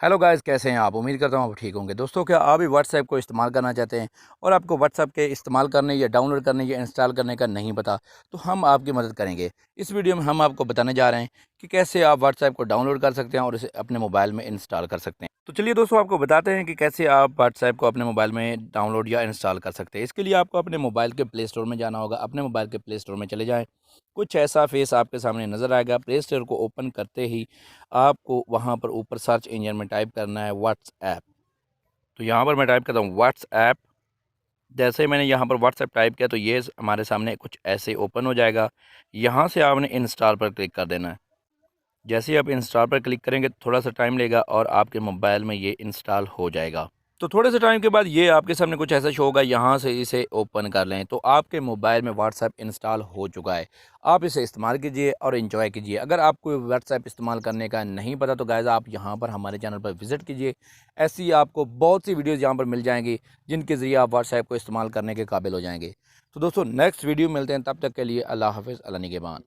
Hello guys, कैसे हैं आप। उम्मीद करता हूँ आप ठीक होंगे। दोस्तों, क्या आप भी व्हाट्सएप को इस्तेमाल करना चाहते हैं और आपको व्हाट्सएप के इस्तेमाल करने या डाउनलोड करने या इंस्टॉल करने का नहीं पता, तो हम आपकी मदद करेंगे। इस वीडियो में हम आपको बताने जा रहे हैं कि कैसे आप व्हाट्सएप को डाउनलोड कर सकते हैं और इसे अपने मोबाइल में इंस्टॉल कर सकते हैं। तो चलिए दोस्तों, आपको बताते हैं कि कैसे आप व्हाट्सएप को अपने मोबाइल में डाउनलोड या इंस्टॉल कर सकते हैं। इसके लिए आपको अपने मोबाइल के प्ले स्टोर में जाना होगा। अपने मोबाइल के प्ले स्टोर में चले जाएँ। कुछ ऐसा फेस आपके सामने नज़र आएगा। प्ले स्टोर को ओपन करते ही आपको वहाँ पर ऊपर सर्च इंजन में टाइप करना है व्हाट्सएप। तो यहाँ पर मैं टाइप करता हूँ व्हाट्सएप। जैसे ही मैंने यहाँ पर व्हाट्सएप टाइप किया तो ये हमारे सामने कुछ ऐसे ओपन हो जाएगा। यहाँ से आपने इंस्टॉल पर क्लिक कर देना है। जैसे ही आप इंस्टॉल पर क्लिक करेंगे तो थोड़ा सा टाइम लेगा और आपके मोबाइल में ये इंस्टॉल हो जाएगा। तो थोड़े से टाइम के बाद ये आपके सामने कुछ ऐसा शो होगा। यहाँ से इसे ओपन कर लें तो आपके मोबाइल में व्हाट्सएप इंस्टॉल हो चुका है। आप इसे इस्तेमाल कीजिए और एंजॉय कीजिए। अगर आपको व्हाट्सएप इस्तेमाल करने का नहीं पता तो गाइस, आप यहाँ पर हमारे चैनल पर विजिट कीजिए। ऐसी आपको बहुत सी वीडियोज़ यहाँ पर मिल जाएंगी जिनके ज़रिए आप व्हाट्सएप को इस्तेमाल करने के काबिल हो जाएंगे। तो दोस्तों, नेक्स्ट वीडियो मिलते हैं। तब तक के लिए अल्लाह हाफ़िज़, अल्लाह निगहबान।